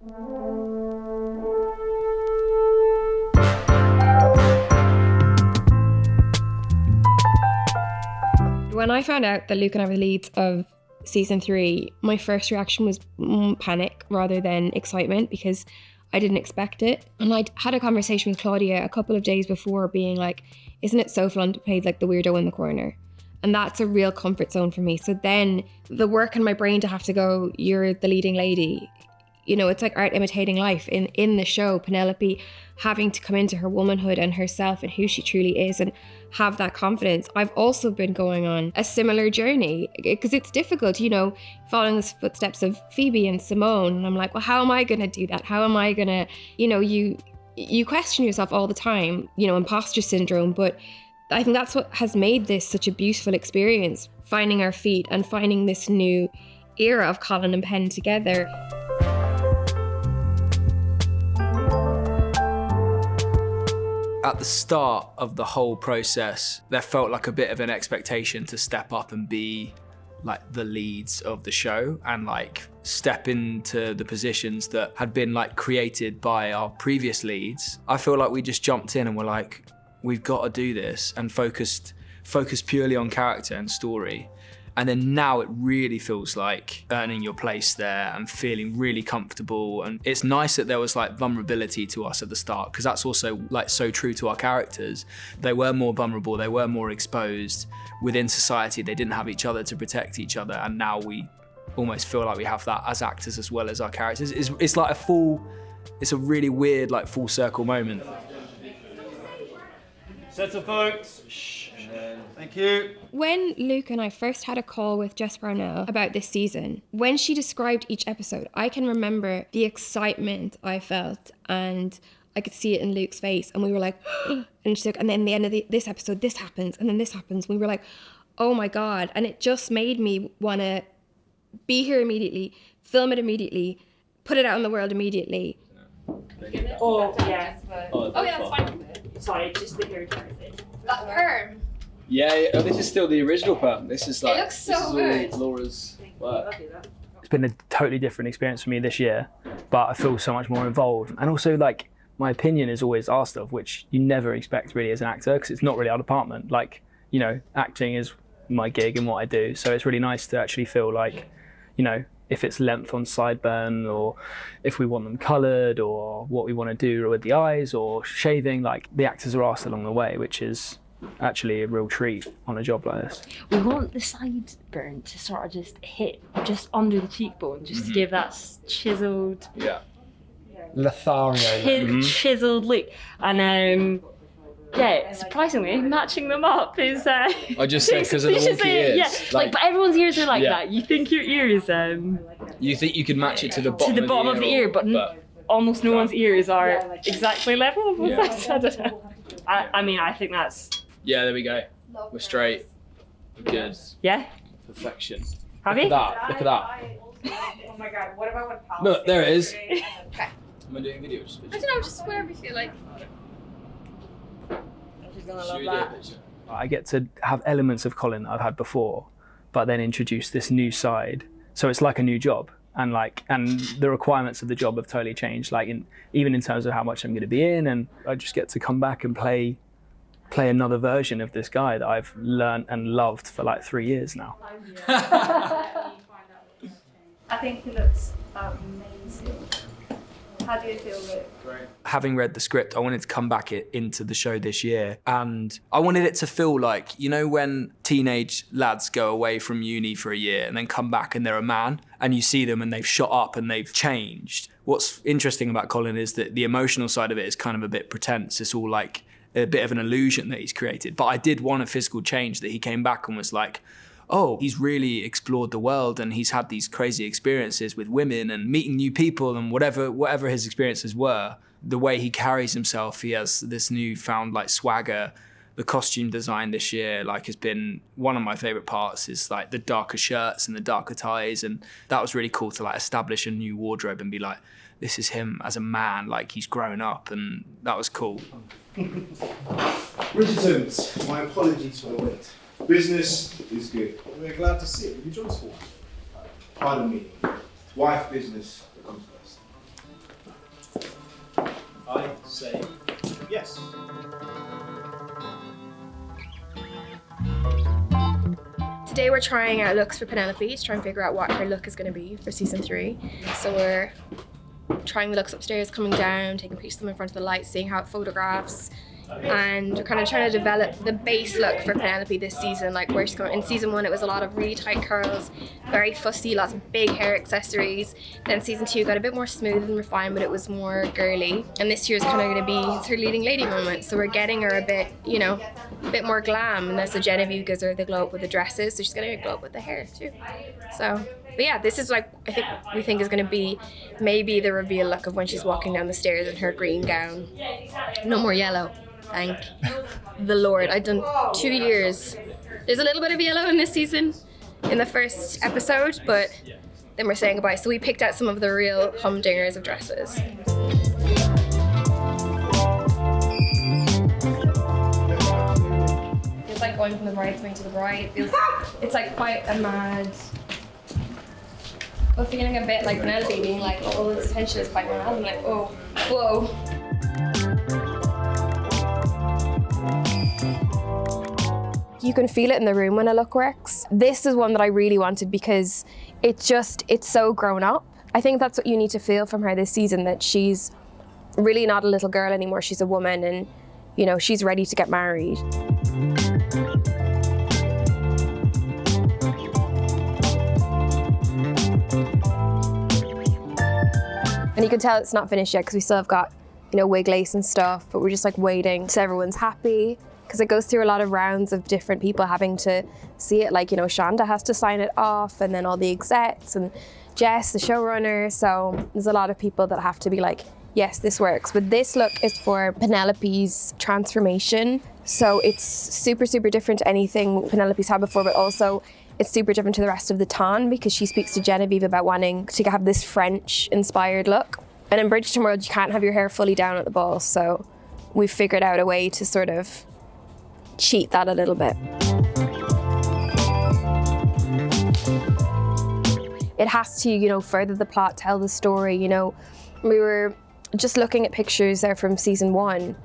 When I found out that Luke and I were the leads of season 3, my first reaction was panic rather than excitement, because I didn't expect it. And I'd had a conversation with Claudia a couple of days before being like, isn't it so fun to play like the weirdo in the corner? And that's a real comfort zone for me. So then the work in my brain to have to go, you're the leading lady. You know, it's like art imitating life. In the show, Penelope having to come into her womanhood and herself and who she truly is and have that confidence. I've also been going on a similar journey because it's difficult, you know, following the footsteps of Phoebe and Simone. And I'm like, well, how am I going to do that? How am I going to, you know, you question yourself all the time, you know, imposter syndrome. But I think that's what has made this such a beautiful experience, finding our feet and finding this new era of Colin and Pen together. At the start of the whole process, there felt like a bit of an expectation to step up and be like the leads of the show and like step into the positions that had been like created by our previous leads. I feel like we just jumped in and were like, we've got to do this, and focused purely on character and story. And then now it really feels like earning your place there and feeling really comfortable. And it's nice that there was like vulnerability to us at the start, because that's also like so true to our characters. They were more vulnerable, they were more exposed within society. They didn't have each other to protect each other. And now we almost feel like we have that as actors as well as our characters. It's like it's a really weird like full circle moment. Settle, folks. Shh. Thank you. When Luke and I first had a call with Jess Brownell about this season, when she described each episode, I can remember the excitement I felt, and I could see it in Luke's face, and we were like, and she's like, and then the end of this episode, this happens, and then this happens. We were like, oh my God. And it just made me want to be here immediately, film it immediately, put it out in the world immediately. Oh, yeah. Oh, yeah, that's fine. Sorry, just the hair dryer thing. That perm. Yeah, oh, this is still the original perm. This is like, It looks so this is good. all Laura's work. It's been a totally different experience for me this year, but I feel so much more involved. And also, like, my opinion is always asked of, which you never expect really as an actor, because it's not really our department. Like, you know, acting is my gig and what I do. So it's really nice to actually feel like, you know, if it's length on sideburn, or if we want them coloured, or what we want to do with the eyes, or shaving, like the actors are asked along the way, which is actually a real treat on a job like this. We want the sideburn to sort of just hit just under the cheekbone, just to give that chiseled, Lothario. chiseled look. And yeah, surprisingly, matching them up is. I just said because of the wonky ears. Yeah, like, but everyone's ears are like Yeah. that. You think your ears You think you could match it to the bottom, of the ear, but almost no one's ears are exactly level. Yeah. I don't know. I mean, I think that's. Yeah, there we go. We're straight. We're good. Yeah. Perfection. Have Look you? at that. Look at that. Oh my God, what about when Pal? Look, there it is. Okay. Am I doing video? I don't know, just whatever you feel like. She's gonna Should love we do a that. picture? I get to have elements of Colin that I've had before, but then introduce this new side. So it's like a new job, and the requirements of the job have totally changed. Like even in terms of how much I'm going to be in, and I just get to come back and play another version of this guy that I've learnt and loved for like 3 years now. I think he looks amazing. How do you feel with it? Great. Having read the script, I wanted to come back into the show this year, and I wanted it to feel like, you know, when teenage lads go away from uni for a year and then come back and they're a man, and you see them and they've shot up and they've changed. What's interesting about Colin is that the emotional side of it is kind of a bit pretense. It's all like a bit of an illusion that he's created. But I did want a physical change, that he came back and was like, oh, he's really explored the world and he's had these crazy experiences with women and meeting new people and whatever his experiences were. The way he carries himself, he has this newfound like swagger. The costume design this year has been one of my favorite parts, is like the darker shirts and the darker ties, and that was really cool to like establish a new wardrobe and be like, this is him as a man, like he's grown up, and that was cool. Bridgertons, my apologies for the wait. Business is good. We're glad to see it. Will you join us for one? Pardon me. Wife business comes first. I say yes. Today we're trying out looks for Penelope to try and figure out what her look is going to be for season 3. So we're trying the looks upstairs, coming down, taking pictures of them in front of the light, seeing how it photographs. And we're kind of trying to develop the base look for Penelope this season, like where she's going. In season 1 it was a lot of really tight curls, very fussy, lots of big hair accessories. Then season 2 got a bit more smooth and refined, but it was more girly. And this year's kind of going to be, it's her leading lady moment, so we're getting her a bit, you know, a bit more glam. And then so Genevieve gives her the glow up with the dresses, so she's going to glow up with the hair too. So, but yeah, this is like, we think is going to be maybe the reveal look of when she's walking down the stairs in her green gown. No more yellow. Thank the Lord. I've done 2 years. There's a little bit of yellow in this season, in the first episode, but then we're saying goodbye. So we picked out some of the real humdingers of dresses. It's like going from the bridesmaid to the bride. It's like quite a mad, but feeling a bit like Penelope being like, oh, all this attention is quite mad. I'm like, oh, whoa. You can feel it in the room when a look works. This is one that I really wanted because it's so grown up. I think that's what you need to feel from her this season, that she's really not a little girl anymore. She's a woman and, you know, she's ready to get married. And you can tell it's not finished yet because we still have got, you know, wig lace and stuff, but we're just like waiting till everyone's happy. Because it goes through a lot of rounds of different people having to see it. Like, you know, Shonda has to sign it off, and then all the execs, and Jess, the showrunner. So there's a lot of people that have to be like, yes, this works. But this look is for Penelope's transformation. So it's super, super different to anything Penelope's had before, but also it's super different to the rest of the ton because she speaks to Genevieve about wanting to have this French-inspired look. And in Bridgerton world, you can't have your hair fully down at the ball. So we've figured out a way to sort of cheat that a little bit. It has to, you know, further the plot, tell the story. You know, we were just looking at pictures there from season 1.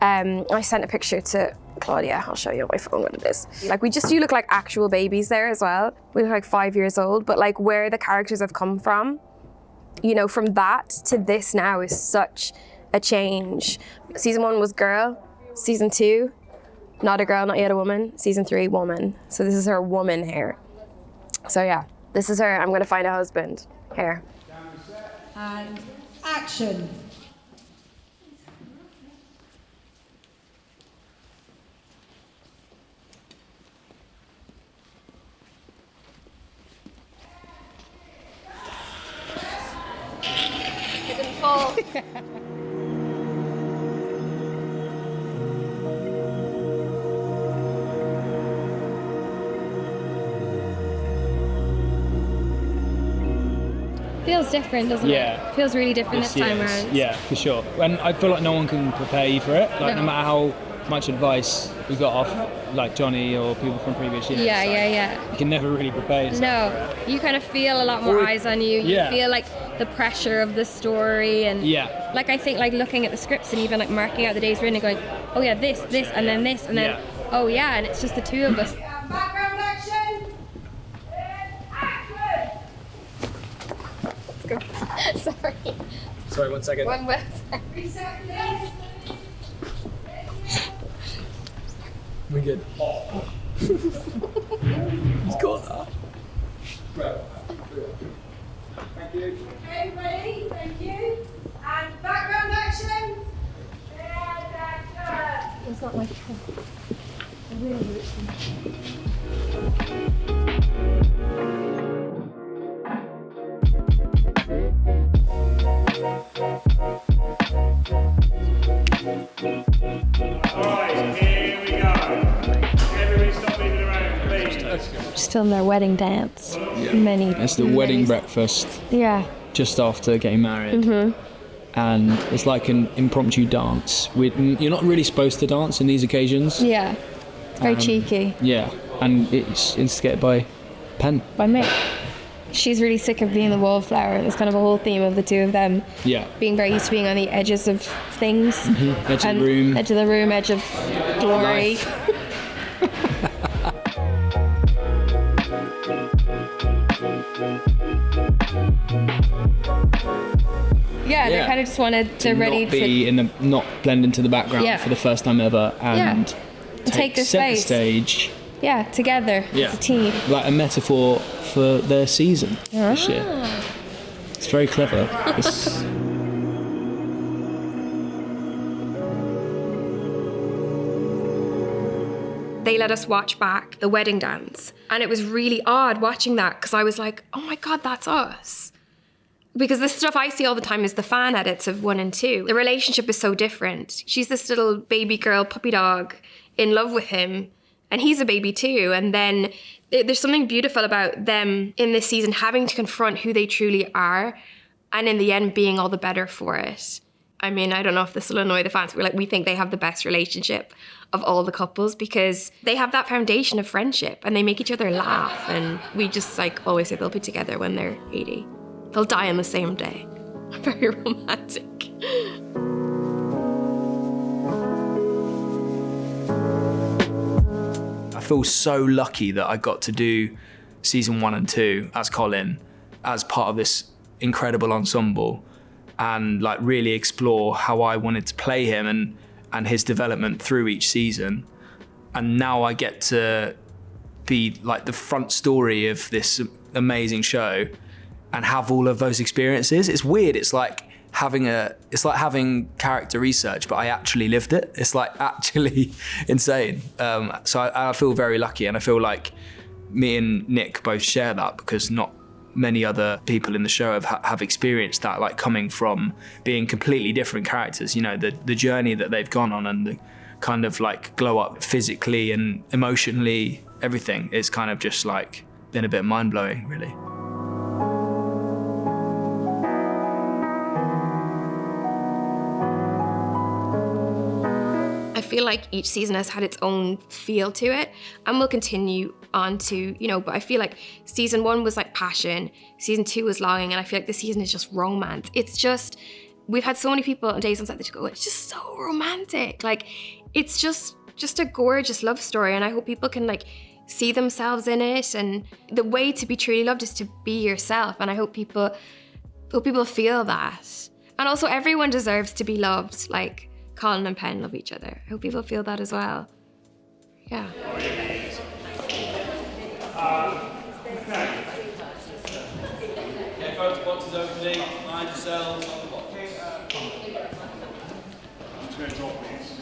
I sent a picture to Claudia. I'll show you on my phone what it is. Like, we just do look like actual babies there as well. We look like 5 years old, but like where the characters have come from, you know, from that to this now is such a change. Season 1 was girl. Season 2, not a girl, not yet a woman. Season 3, woman. So this is her woman hair. So yeah, this is her I'm gonna find a husband hair. And action. It didn't fall. Feels different, doesn't it? Feels really different this time around. Yeah, for sure. And I feel like no one can prepare you for it. Like, no matter how much advice we got off, like Johnny or people from previous years. Yeah. You can never really prepare yourself. No, you kind of feel a lot more eyes on you. You feel like the pressure of the story, and like I think like looking at the scripts and even like marking out the days we're in and going, oh yeah, this, and then this, and then oh yeah, and it's just the two of us. Background action. Action. Let's go. Sorry, 1 second. One more. 3 seconds. We good. You got that. Thank you. Okay, ready? Thank you. And background action. And action. It's not my fault. I really Alright, here we go. Everybody stop moving around, please. Just filmed their wedding dance. It's the wedding breakfast just after getting married. And it's like an impromptu dance. You're not really supposed to dance in these occasions. Yeah, it's very cheeky. Yeah, and it's instigated by Pen. By me. she's really sick of being the wallflower. There's kind of a whole theme of the two of them Yeah. being very used to being on the edges of things. Edge of the room. Edge of the room, edge of glory. Yeah, they kind of just wanted to ready not blend into the background Yeah. for the first time ever, and take the center space. stage. Yeah, together as a team. Like a metaphor for their season this year. It's very clever. They let us watch back the wedding dance, and it was really odd watching that because I was like, oh my God, that's us. Because the stuff I see all the time is the fan edits of 1 and 2. The relationship is so different. She's this little baby girl, puppy dog, in love with him, and he's a baby too. And then there's something beautiful about them in this season having to confront who they truly are, and in the end being all the better for it. I mean, I don't know if this will annoy the fans, but we think they have the best relationship of all the couples because they have that foundation of friendship and they make each other laugh. And we just always say they'll be together when they're 80. They'll die on the same day. Very romantic. I feel so lucky that I got to do season 1 and 2 as Colin, as part of this incredible ensemble, and really explore how I wanted to play him and his development through each season. And now I get to be the front story of this amazing show and have all of those experiences. It's weird. It's like having character research, but I actually lived it. It's actually insane. So I feel very lucky, and I feel like me and Nick both share that because not many other people in the show have experienced that, coming from being completely different characters. The journey that they've gone on and the kind of glow up physically and emotionally, everything is kind of just been a bit mind-blowing, really. I feel like each season has had its own feel to it and will continue on to, but I feel like season 1 was passion, season 2 was longing, and I feel like this season is just romance. It's just, we've had so many people on Days on Set that go, it's just so romantic. It's just a gorgeous love story, and I hope people can see themselves in it. And the way to be truly loved is to be yourself, and I hope people feel that. And also everyone deserves to be loved. Colin and Pen love each other. I hope people feel that as well. Yeah. Okay, folks, boxes opening. Mind yourselves on the box. I'm just going to drop these.